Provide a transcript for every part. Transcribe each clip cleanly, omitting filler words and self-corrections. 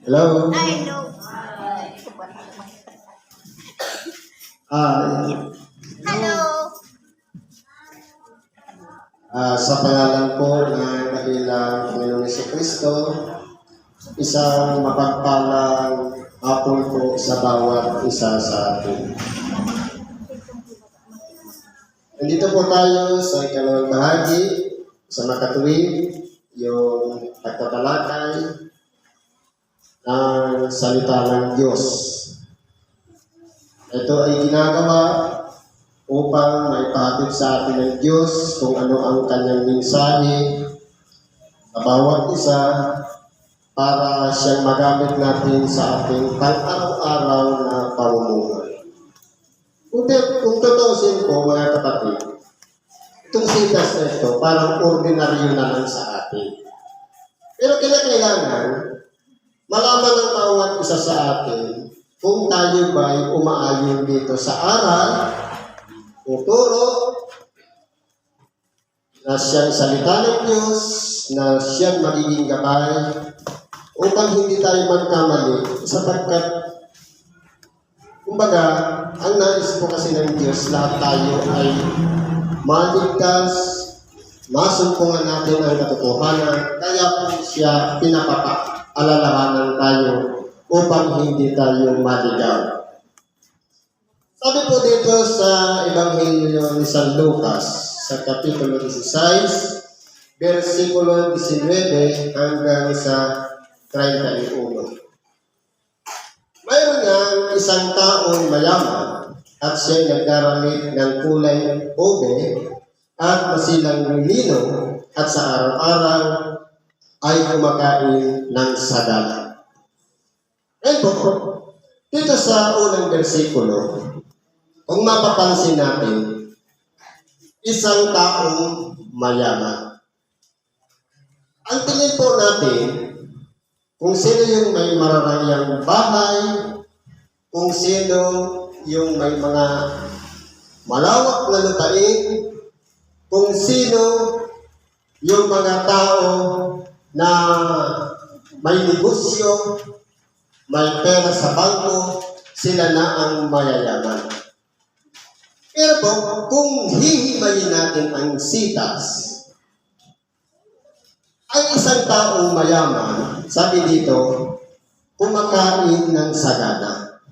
Hello? Hello. Hello. Sa pangalan po ng dakilang Panginoong Jesucristo, isang mapagpalang hapon po sa bawat isa sa atin. Nandito po tayo sa ikalawang bahagi sa makatuwid, yung pagtatalakay ng salita ng Diyos. Ito ay ginagawa upang maipahatid sa atin ng Diyos kung ano ang kanyang mensahe sa bawat isa para siyang magamit natin sa ating pang-araw-araw na pamumuhay. Kung tutusin po mga kapatid, itong sitas na ito parang ordinaryo na lang sa atin. Pero kailangan malaman ng bawat isa sa atin kung tayo ba'y umaayon dito sa aral, tuturo, na siyang salita ng Diyos, na siyang magiging gabay, upang hindi tayo magkamali, sapagkat, kumbaga, ang nais po kasi ng Diyos, lahat tayo ay maligtas, masumpungan natin ang katotohanan, kaya po siya pinapapaalalahanan tayo upang hindi tayo maligaw. Sabi po dito sa Ebanghelyo ni San Lucas, sa Kapitulo 16, versikulo 19 hanggang sa 31. Mayroon nga isang taong mayaman at siya'y nagdaramit ng kulay ube at masilang lino at sa araw-araw ay kumakain ng sagana. Ngayon po, dito sa unang versikulo, kung mapapansin natin, isang taong mayaman. Ang tingin po natin, kung sino yung may mararayang bahay, kung sino yung may mga malawak na lupain, kung sino yung mga tao na may negosyo, may pera sa bangko, sila na ang mayayaman. Pero po, kung hihimayin natin ang sitas, ay isang taong mayaman, sabi dito, kumakain ng sagana.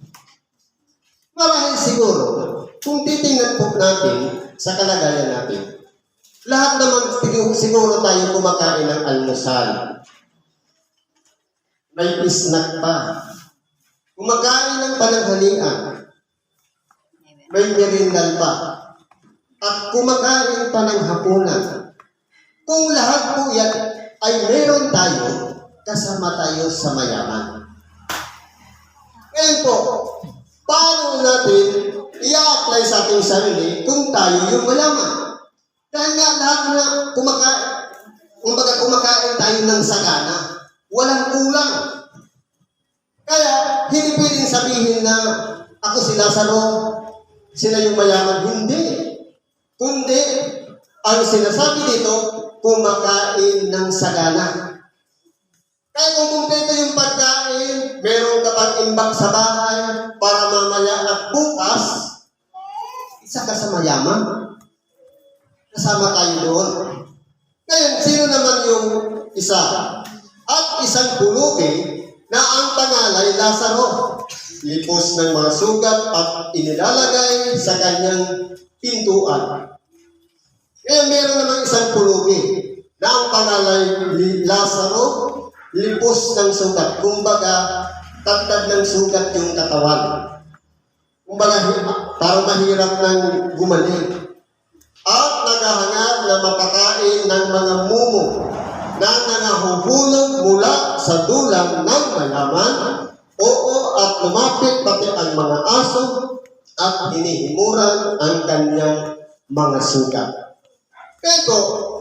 Marahil siguro, kung titingnan po natin sa kalagayan natin, lahat naman siguro tayo kumakain ng almusal. May snack pa. Kumakain ng pananghalian. May merindal pa. At kumakain pa ng hapunan. Kung lahat po yan ay meron tayo, kasama tayo sa mayaman. Ngayon po, paano natin i-apply sa ating sarili kung tayo yung mayaman? Dahil nga lahat na kumakain tayo ng sagana, walang kulang. Kaya, hindi pwedeng sabihin na ako si Lazaro, sila yung mayaman. Hindi. Kundi, ang sinasabi dito, kumakain ng sagana. Kaya kung kumpleto yung pagkain, meron ka pang imbak sa bahay para mamaya at bukas, isa ka sa mayaman. Kasama tayo doon. Ngayon, sino naman yung isa? At isang pulubi na ang pangalay Lazaro. Lipos ng mga sugat at inilalagay sa kanyang pintuan. Ngayon, meron naman isang pulubi na ang pangalay Lazaro, lipos ng sugat. Kumbaga, tatad ng sugat yung katawan. Kumbaga, parang mahirap ng gumaling. At naghahangad na mapakain ng mga mumo na nangahuhulog mula sa dulang ng mayaman, oo, at lumapit pati ang mga aso at hinihimuran ang kanyang mga sugat. Kaya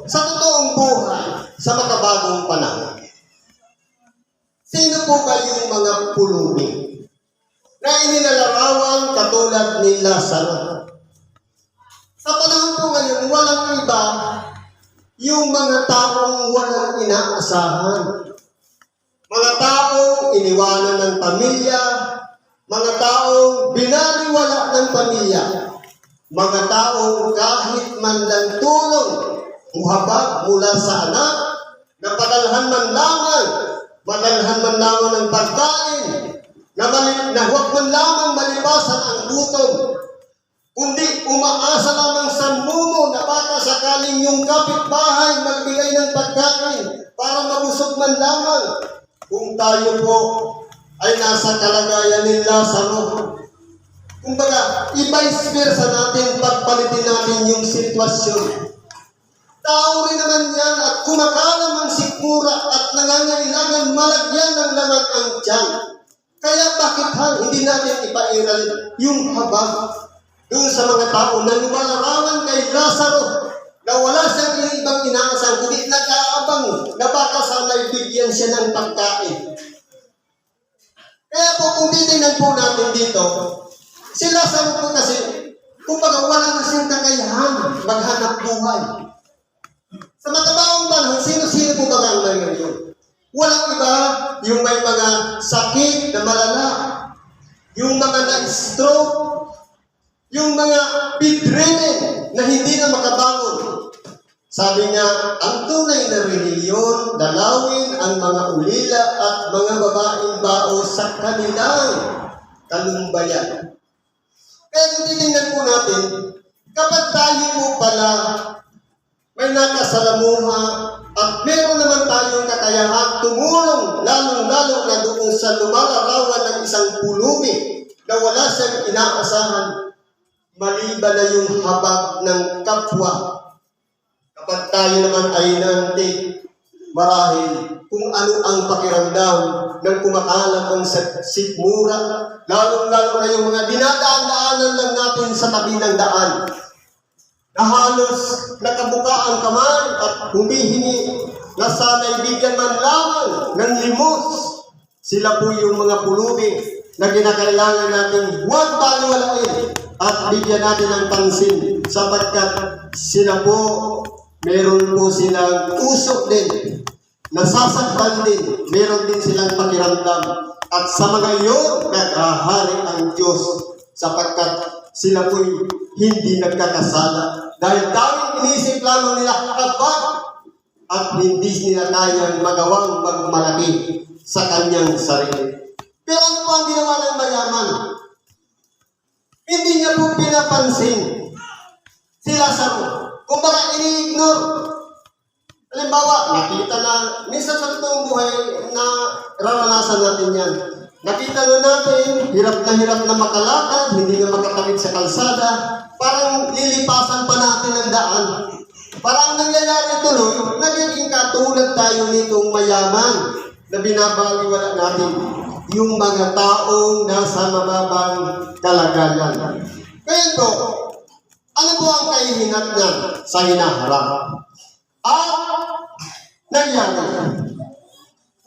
sa totoong buhay, sa makabagong panahon, sino po ba yung mga pulubi na inilalarawan katulad ni Lazaro? Sa panahon po ngayon, walang iba yung mga taong walang inaasahan. Mga taong iniwanan ng pamilya, mga taong binaliwala ng pamilya, mga taong kahit man lang tulong muhabag mula sa anak, napadalhan man lamang, madalhan man lamang ng pagkain, na huwag man lamang malipasan ang gutom, kundi umaasa lamang sa mumo na baka sakaling yung kapitbahay magbigay ng pagkain para mabusog man lamang. Kung tayo po ay nasa kalagayan ni Lazaro, kumbaga, i-vice versa natin, pagpalitin natin yung sitwasyon. Tao rin naman yan at kumakalam ang sikmura at nangangailangan malagyan ng laman ang tiyan. Kaya bakit hindi natin ipairal yung habag doon sa mga tao na lumalarawan kay Lazaro na wala siyang ibang inaasang kundi nag-aabang na baka sana'y bigyan siya ng pagkain. Kaya po kung titingnan po natin dito, si Lazaro po kasi, kumbaga wala na siyang kakayahan maghanap buhay. Sa matabaong panahon, sino-sino po ba ang ngayon? Walang iba, yung may mga sakit na malala, yung mga na-stroke, yung mga bedridden na hindi na makabangon. Sabi nga, ang tunay na reliyon, dalawin ang mga ulila at mga babaeng bao sa kanilang kalumbayan. Kaya kung titingnan po natin, kapag tayo po pala may nakasalamuha at meron naman tayong kakayahan tumulong, lalong-lalo na doon sa lumalarawan ng isang pulubi na wala siyang inaasahan, maliban na yung habag ng kapwa. Kapag tayo naman ay nanti, marahil kung ano ang pakiramdam ng kumakalat ang sikmura, lalong-lalo na yung mga dinadaan-daanan lang natin sa tabi ng daan, na halos nakabuka ang kamay at humihingi na sana'y bigyan man lamang ng limos. Sila po yung mga pulubi na kinakailangan natin huwag baliwalain at bigyan natin ng pansin sapagkat sila po, meron po silang usok din, nasasaktan din, meron din silang pakiramdam. At sa mga iyon, naghahari ang Diyos sapagkat sila po'y hindi nagkakasala. Dahil dahil inisip lamang nila habag at hindi nila kayang magawang magmalaki sa kanyang sarili. Pero ano po ang ginawa ng mayaman? Hindi niya po pinapansin si Lazaro. Kung baka ini-ignore. Halimbawa, nakita na, minsan sa totoong buhay na raranasan natin yan. Nakita na natin, hirap na makalakad, hindi na makatawid sa kalsada, parang lilipasan pa natin ang daan. Parang nangyayari tuloy, nagiging katulad tayo nitong mayaman na binabaliwala natin yung mga taong nasa mababang kalagayan. Kaya po, ano po ang kahihinat niya sa hinaharap? At nangyari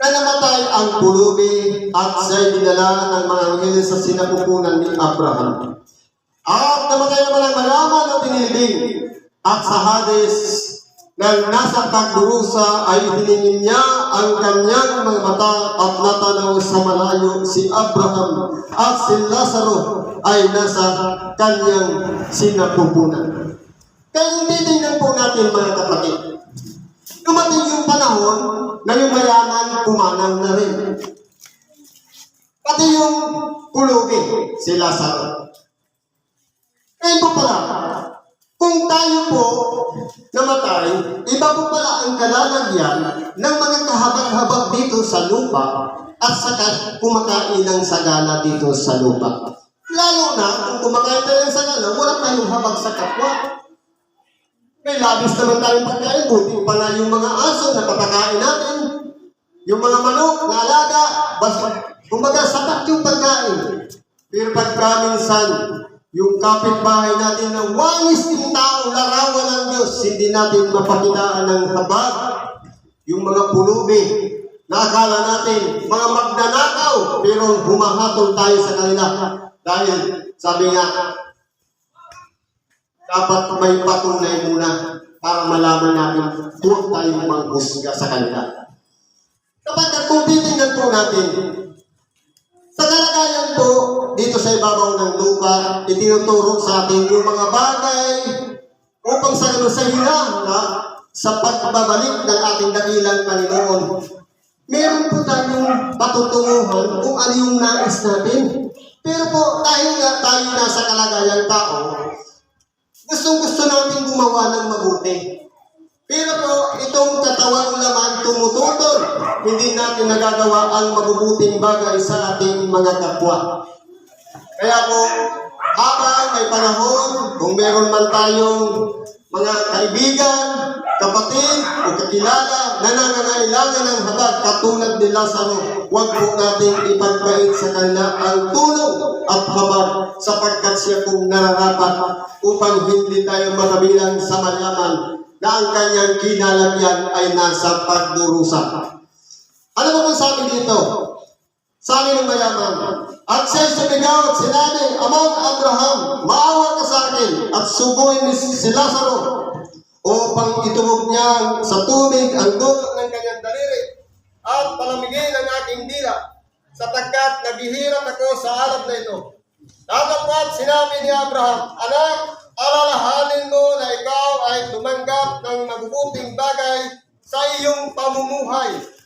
na namatay ang pulubi at siya'y dinala ng mga anghel sa sinapupunan ni Abraham. At namatay naman ang mayaman na tinilibing at sa Hades na nasa pagdurusa ay hiningin niya ang kanyang mga mata at natanaw sa malayo si Abraham at si Lazaro ay nasa kanyang sinapupunan. Kaya kung titingnan po natin mga kapatid, dumating yung panahon na yung mayaman pumanang na rin. Pati yung pulubi, si Lazaro. Kaya po pala, kung tayo po namatay, iba po pala ang kalalagyan ng mga kahabag-habag dito sa lupa at saka kumakain ng sagana dito sa lupa. Lalo na kung kumakain tayo ng sagana, wala tayong habag sa kapwa. May labis naman tayong pagkain, buti pa na yung mga aso na papakain natin, yung mga manok na alaga, kumbaga sapat yung pagkain. Pero pagka minsan, yung kapitbahay natin na wangis yung tao, larawan ng Diyos, hindi natin mapakitaan ng habag. Yung mga pulubi, na akala natin, mga magnanakaw, pero humahatol tayo sa kanila. Dahil, sabi nga, dapat may patunay muna para malaman natin huwag tayong manghusga sa kanila. Kapag kung titingnan po natin, Sa kalagayan po, dito sa ibabaw ng lupa, itinuturo sa atin yung mga bagay upang sa hinala sa pagbabalik ng ating dakilang Panginoon. Meron po tayong patutunguhan kung ano yung nais natin. Pero po, dahil nga tayo nasa kalagayang tao, gustong-gusto natin gumawa ng mabuti. Pero po, itong katawang laman tumututol, hindi natin nagagawa ang mabubuting bagay sa ating mga kapwa. Kaya po, habang may panahon, kung meron man tayong mga kaibigan, kapatid o kakilala na nangangailangan ng habag katulad ni Lazaro, huwag po natin ipagpait sa kanila ang tulong at habag sapagkat siya kung nararapat upang hindi tayo makabilang sa mayaman na ang kanyang kinalagyan ay nasa pagdurusa. Ano ba kung sabi dito? Sabi ng mayaman, at siya'y sumigaw at sinabi, Amang Abraham, maawa ka sa akin at subuin ni si Lazaro upang itubog niya sa tubig ang dulo ng kanyang daliri at palamigin ang aking dila sapagkat naghihirap ako sa alab na ito. Tatapos sinabi ni Abraham, Anak, alalahanin mo na ikaw ay tumanggap ng mabubuting bagay sa iyong pamumuhay.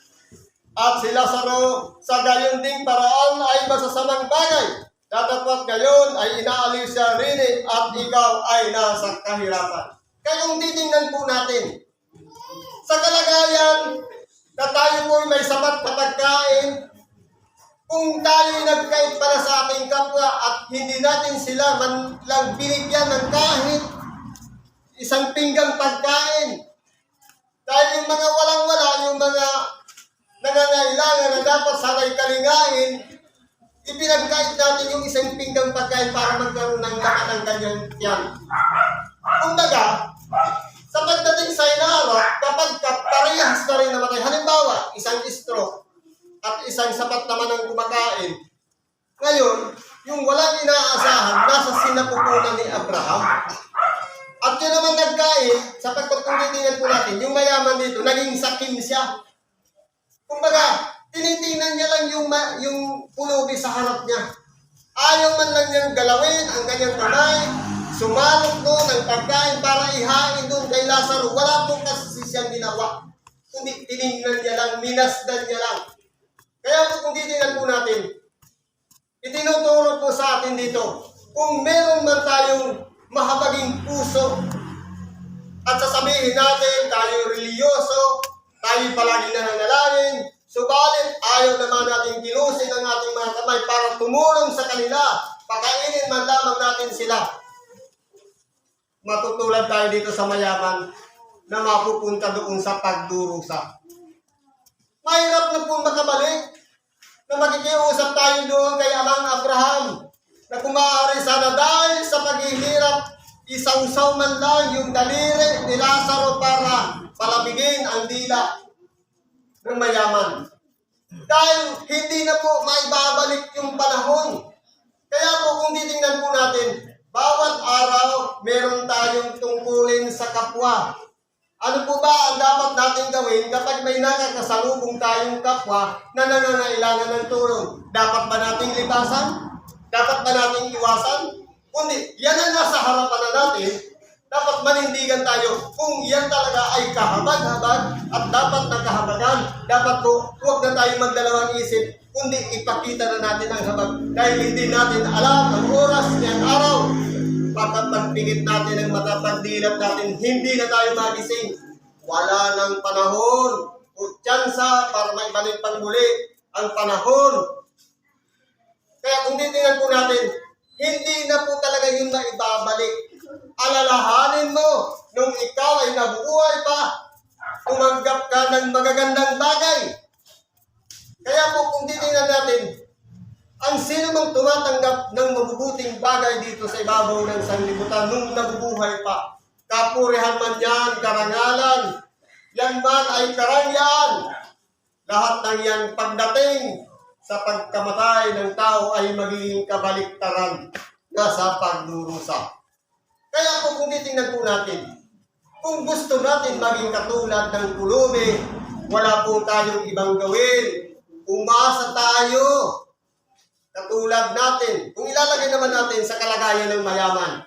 At si Lazaro sa gayon ding paraan ay masasamang bagay. Datapwat gayon ay inaalis siya rin at ikaw ay nasa kahirapan. Kaya kung titingnan po natin, sa kalagayan na tayo po may sapat na pagkain, kung tayo nagkait para sa ating kapwa at hindi natin sila man lang binigyan ng kahit isang pinggang pagkain, dahil yung mga walang-wala, yung mga nangangailangan na dapat sana'y kalingain, ipinagkait natin yung isang pinggang pagkain para magkaroon ng lakas ng kanyang tiyan. Kumbaga, sa pagdating sa inaarap, kapag parehas na rin namatay, halimbawa, isang stroke at isang sapat naman ang kumakain, ngayon, yung walang inaasahan, nasa sinapupunan ni Abraham. At yun naman nagkain, sa pagkakunitingan po natin, yung mayaman dito, naging sakim siya. Kumbaga, tinitingnan niya lang yung pulubi sa harap niya. Ayaw man lang niyang galawin ang kanyang kamay, sumalok doon ng pagkain para ihain doon kay Lazaro. Wala pong kasi siyang ginawa. Kundi tinignan niya lang, minasdan niya lang. Kaya po kung titingnan po natin, itinuturo po sa atin dito, kung meron man tayong mahabaging puso at sasabihin natin tayo religyoso, tayo palagi nananalangin, subalit ayaw naman natin kilusin ang ating mga kamay para tumulong sa kanila, pakainin man lamang natin sila. Matutulad tayo dito sa mayaman na mapupunta doon sa pagdurusa. Mahirap na po makabalik na makikiusap tayo doon kay Amang Abraham na kung maaari sana dahil sa paghihirap, isawsaw man lang yung daliri ni Lazaro para palamigin ang dila ng mayaman. Dahil hindi na po maibabalik yung panahon. Kaya po kung titingnan po natin, bawat araw meron tayong tungkulin sa kapwa. Ano po ba ang dapat natin gawin kapag may nakakasalubong tayong kapwa na nangangailangan ng tulong? Dapat ba nating libasan? Dapat ba nating iwasan? Kundi, yan ang nasa harapan na natin, dapat manindigan tayo kung yan talaga ay kahabag-habag at dapat nakahabagan. Dapat po, huwag na tayo magdalawang isip, kundi ipakita na natin ang habag dahil hindi natin alam ang oras ng araw. Pagpagpingit natin ang mata, pagdilat natin, hindi na tayo magising. Wala ng panahon o tsansa para maibalik pang muli ang panahon. Kaya kung titingnan po natin, hindi na po talaga yun na ibabalik. Alalahanin mo, nung ikaw ay nabubuhay pa, tumanggap ka ng magagandang bagay. Kaya po kung titingnan natin, ang sino mang tumatanggap ng mabubuting bagay dito sa ibabaw ng sanlibutan nung nabubuhay pa, kapurihan man yan, karangalan, yan man ay karangyaan. Lahat ng yan pagdating sa pagkamatay ng tao ay magiging kabaliktaran na sa pagdurusa. Kaya po kung titingnan po natin, kung gusto natin maging katulad ng pulubi, wala po tayong ibang gawin. Umasa tayo katulad natin, kung ilalagay naman natin sa kalagayan ng mayaman,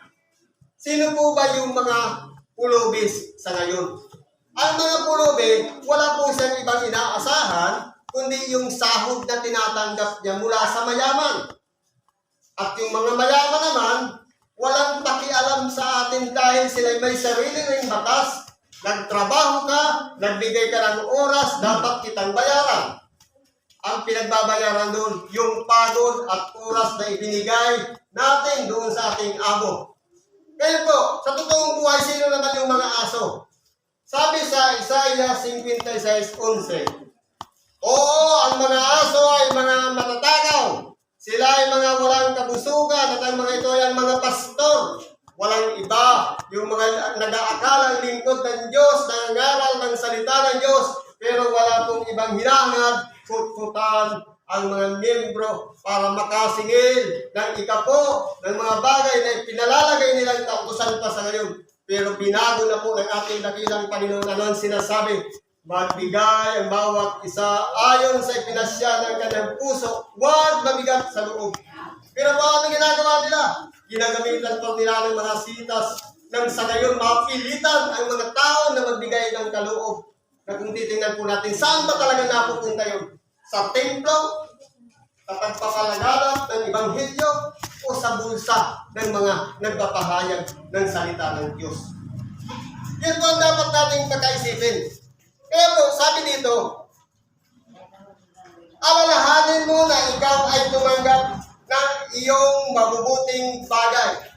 sino po ba yung mga pulubis sa ngayon? Ang mga pulubi, wala po siyang ibang inaasahan, kundi yung sahod na tinatanggap niya mula sa mayaman. At yung mga mayaman naman, walang pakialam sa atin dahil sila may sarili ring batas. Nagtrabaho ka, nagbigay ka ng oras, dapat kitang bayaran. Ang pinagbabayaran doon, yung pagod at oras na ibinigay natin doon sa ating amo. Kaya po, sa totoong buhay, sino naman yung mga aso? Sabi sa Isaiah 56:11, oo, ang mga aso ay mga matatakaw. Sila ay mga walang kabusugan at ang mga ito ay ang mga pastor. Walang iba, yung mga nag-aakalang lingkod ng Diyos, nangangaral ng salita ng Diyos, pero wala pong ibang hinangad, kutkutan ang mga miyembro para makasingil ng ikapo ng mga bagay na pinalalagay nilang kautusan pa sa ngayon. Pero binago na po ng ating dakilang Panginoon. Ano ang sinasabi? Magbigay ang bawat isa ayon sa ipinasya ng kanyang puso, huwag mabigat sa loob. Pero paano ginagawa nila? Ginagamitan pa nila ng mga sitas nang sa ngayon mapilitan ang mga tao na magbigay ng kaloob. Na kung titingnan po natin, saan ba talaga napupunta yun? Sa templo? Sa pagpapalaganap ng Ebanghelyo? O sa bulsa ng mga nagpapahayag ng salita ng Diyos? Yan po ang dapat nating pagkaisipin. Kaya po, sabi dito, alalahanin mo na ikaw ay tumanggap ng iyong mabubuting bagay.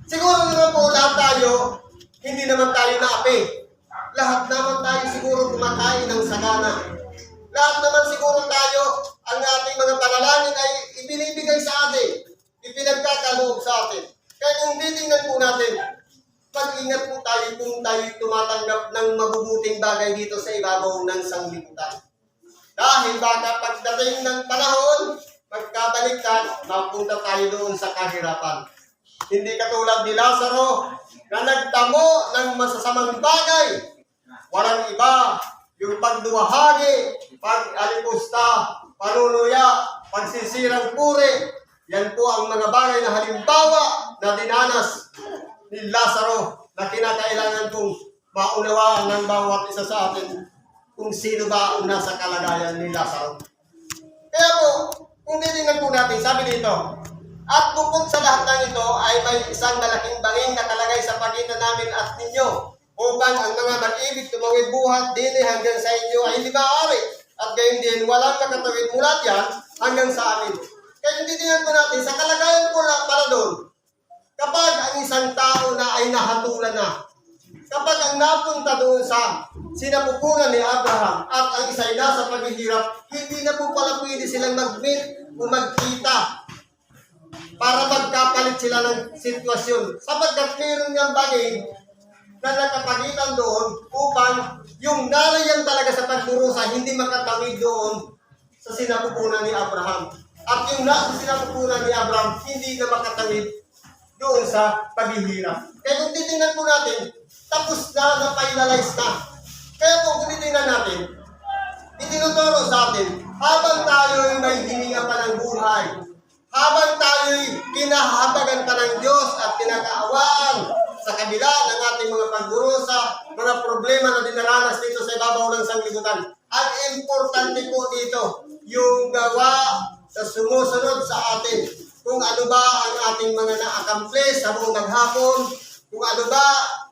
Siguro naman po lahat tayo, hindi naman tayo naapi. Lahat naman tayo siguro kumakain ng sagana. Lahat naman siguro tayo, ang ating mga panalangin ay ibinibigay sa atin, ipinagkakaloob sa atin. Kaya kung titingnan po natin, mag-ingat po tayo kung tayo tumatanggap ng mabubuting bagay dito sa ibabaw ng sanglibutan. Dahil baka pagdating ng panahon, magkabaliktad, mapunta tayo doon sa kahirapan. Hindi katulad ni Lazaro na nagtamo ng masasamang bagay. Walang iba, yung pagduwahagi, pag-alipusta, panunuya, pagsisirang puri, yan po ang mga bagay na halimbawa na dinanas ni Lazaro na kinakailangan kong maunawaan ng bawat isa sa atin kung sino ba ang nasa kalagayan ni Lazaro. Kaya po, kung titingnan po natin, sabi dito, at bukod sa lahat ng ito ay may isang malaking banging nakalagay sa pagitan namin at ninyo upang ang mga mag-ibig tumawid buhat din hanggang sa inyo ay hindi maaari at gayon din walang makatawid mula diyan hanggang sa amin. Kaya kung titingnan po natin, sa kalagayan po na para doon, kapag ang isang tao na ay nahatulan na, kapag ang napunta doon sa sinapupunan ni Abraham at ang isa ay nasa paghihirap, hindi na po pala pwede silang mag-meet o magkita para magkapalit sila ng sitwasyon. Sapagkat meron niyang bagay na nakapagitan doon upang yung narayan talaga sa pagdurusa hindi makatawid doon sa sinapupunan ni Abraham. At yung nasa sinapupunan ni Abraham hindi na makatawid doon sa paghihirap. Kaya kung titingnan po natin, tapos na, na-finalize na. Kaya kung titingnan natin, itinuturo sa atin, habang tayo'y may hininga pa ng buhay, habang tayo'y kinahabagan pa ng Diyos at kinakaawaan sa kabila ng ating mga pagdurusa, mga problema na dinaranas dito sa ibabaw ng sanglibutan. Ang importante po dito, yung gawa sa sumusunod sa atin. Kung ano ba ang ating mga na-accomplish sa buong maghapon, kung ano ba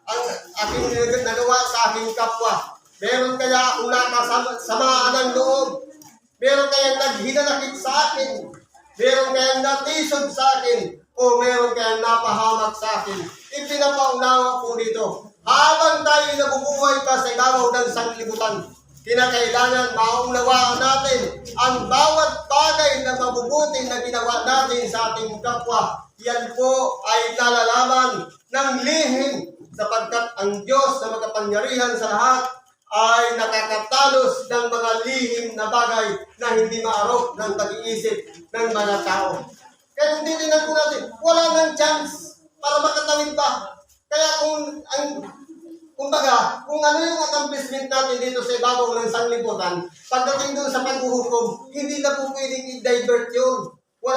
ang aking nagawa sa aking kapwa. Meron kaya akong nakasamaan ng loob, meron kayang naghinanakit sa akin, meron kayang natisod sa akin, o meron kayang napahamak sa akin. Ipinapaunawa po dito. Habang tayo nabubuhay pa sa ibabaw ng sanglibutan, kinakailangan maunawaan natin ang bawat bagay na mabubuting na ginawa natin sa ating kapwa. Yan po ay nalalaman ng lihim sapagkat ang Diyos na makapangyarihan sa lahat ay nakakatalos ng mga lihim na bagay na hindi maarok ng pag-iisip ng mga tao. Kaya kung titignan po natin, wala nang chance para makatawid pa. Kaya kumbaga, kung ano yung accomplishment natin dito sa ibabaw ng sanglibutan, pagdating doon sa paghuhukom, hindi na po pwedeng i-divert yun.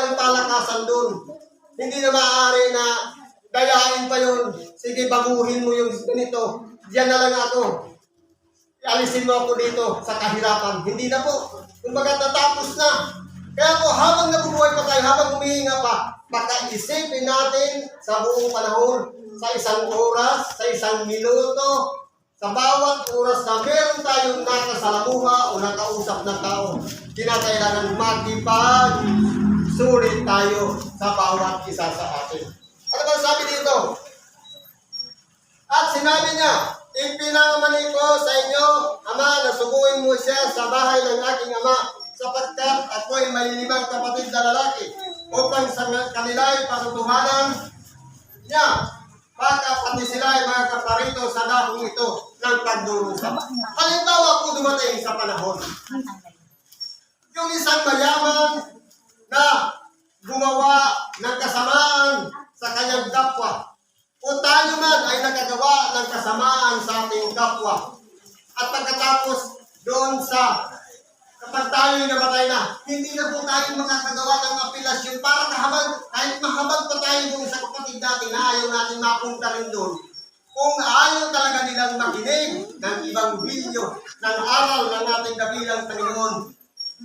ng palakasan doon. Hindi na maaari na dayain pa yun. Sige, baguhin mo yung ganito. Diyan na lang ako. Alisin mo ako dito sa kahirapan. Hindi na po. Kumbaga natapos na. Kaya po, habang nabubuhay pa tayo, habang humihinga pa, baka isipin natin sa buong panahon, sa isang oras, sa isang minuto, sa bawat oras na meron tayong nakasalamuha o nakausap na tao, kinakailangan makipag-sulit tayo sa bawat isa sa atin. Ano ba sabi dito? At sinabi niya, ipinamani ko sa inyo, Ama, na subuin mo siya sa bahay ng aking ama, sapagkat ako'y may 5 kapatid na lalaki, upang sa kanila ay patutuhanan niya. Baka pati sila ay mga kaparito sa dahong ito ng pagdurusa. Halimbawa po dumating sa panahon, yung isang mayaman na gumawa ng kasamaan sa kanyang kapwa, o tayo man ay nagagawa ng kasamaan sa ating kapwa. At pagkatapos doon sa kapag tayo'y namatay na, hindi na po tayo makakagawa ng apelasyon para kahit mahabag pa tayo doon sa kapatid natin na ayaw natin mapunta rin doon. Kung ayaw talaga nilang makinig ng ibang bilyo, ng aral ng ating dakilang Panginoon,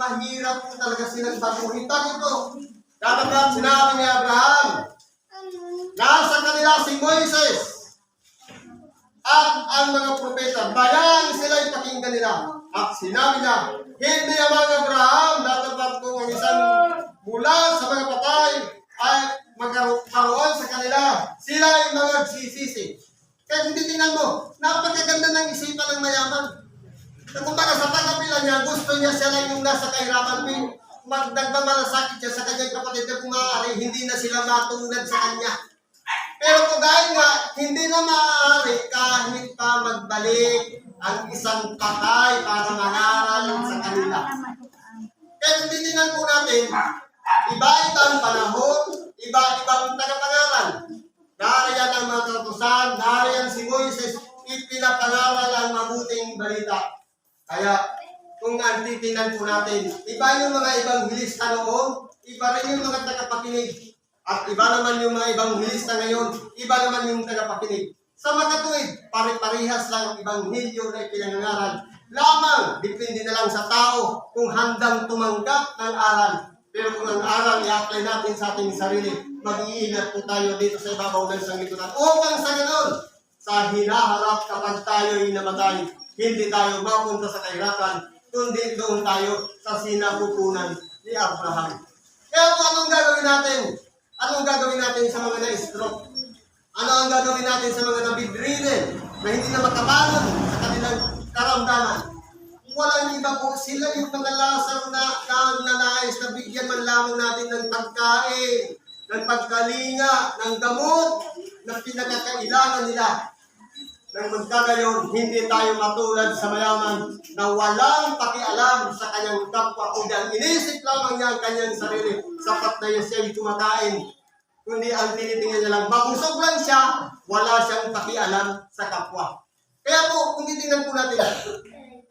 mahirap po talaga silang baguhin. Bakit po? Dapat sinabi ni Abraham, nasa kanila si Moises at ang mga propeta, bayang sila'y pakinggan nila. At sinabi niya, hindi ang mga Abraham, dapat kung ang isang mula sa mga patay ay magkaroon sa kanila, sila ay mga sisisi. Kaya hindi tingnan mo, napakaganda ng isipan ng mayaman. Kumbaga sa pagkapila niya, gusto niya siya lang yung nasa kahirapan, nagmamalasakit siya sa kanyang kapatid na kung maaari, hindi na sila matungad sa kanya. Pero kung dahil nga, hindi na maaari kahit pa magbalik ang isang patay para mangaral sa kanila. Kaya hindi tingnan po natin, iba-ibang panahon, iba-ibang tagapangaral. Nariyan ang mga kautusan, nariyan si Moises, ipinapangaral ang mabuting balita. Kaya kung titingnan po natin, iba yung mga ebanghilista noon, iba rin yung mga tagapakinig. At iba naman yung mga ebanghilista ngayon, iba naman yung tagapakinig. Sa makatuwid, pare-parehas lang ang ebanghilyo na ipinangangaral. Lamang, depende na lang sa tao kung handang tumanggap ng aral. Pero kung ang aral i-apply natin sa ating sarili, mag-iingat po tayo dito sa ibabaw ng sanglibutan. Upang sa ganon, sa hinaharap kapag tayo'y namatay, hindi tayo mapunta sa kahirapan, kundi doon tayo sa sinapupunan ni Abraham. Kaya kung anong gagawin natin? Anong gagawin natin sa mga na-stroke? Ano ang gagawin natin sa mga na-bedridden na hindi na makabangon sa kanilang karamdaman? Walang iba po, sila yung mga lasang na nais na bigyan man lamang natin ng pagkain, ng pagkalinga, ng gamot na pinakakailangan nila. Nang magkagayon, hindi tayo matulad sa mayaman na walang pakialam sa kanyang kapwa, kundi ang inisip lamang niya ang kanyang sarili, sapat na yan siya'y kumakain. Kundi ang tinitingnan niya lang, mabusog lang siya, wala siyang pakialam sa kapwa. Kaya po, kung titingnan po natin,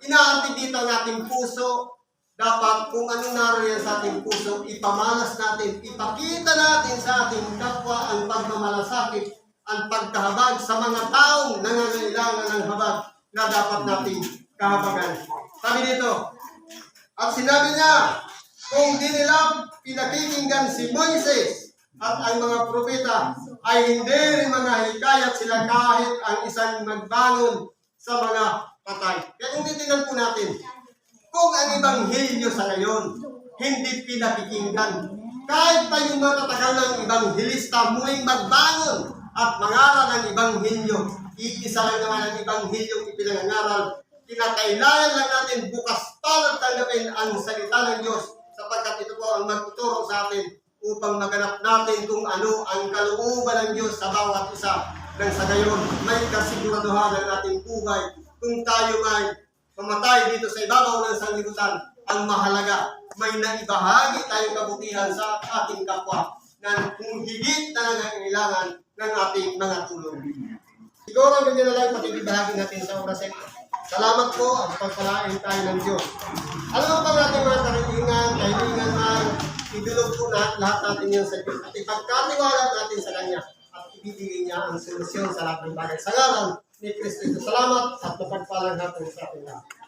inaantig dito ang ating puso, dapat kung anong naroon sa ating puso, ipamalas natin, ipakita natin sa ating kapwa ang pagmamalasakit, ang pagkahabag sa mga taong nangangailangan ng habag na dapat nating kahabagan. Sabi dito, at sinabi niya, kung di nila pinakikinggan si Moises at ang mga propeta, ay hindi rin mga hikayat sila kahit ang isang magbangon sa mga patay. Kaya kung titingnan po natin, kung ang Ebanghelyo sa ngayon, hindi pinakikinggan, kahit pa yung matatagal ng Ebanghilista muling magbangon at mangaral ng Ebanghelyo, iisa lang naman ang Ebanghelyo ipinangaral. Kinakailangan lang natin bukas para tanggapin ang salita ng Diyos, sapagkat ito po ang magtuturo sa atin upang maganap natin kung ano ang kalooban ng Diyos sa bawat isa. Nang sa gayon, may kasiguraduhan ng ating buhay. Kung tayo may mamatay dito sa ibabaw ng sanglibutan, ang mahalaga, may naibahagi tayong kabutihan sa ating kapwa na kung higit na nangangailangan ng ating mga tulong. Siguro ang ganyan na lang pakibibahagi natin sa oras ito. Salamat po at pagpalain tayo ng Diyos. Alam mo ba natin mga kaibigan man, idulog po lahat natin yun sa Diyos at ipagkatiwala natin sa Kanya at ibibigay niya ang solusyon sa lahat ng bagay. Sa ngalan ni Kristo, salamat at mapagpalang natin sa ating lahat.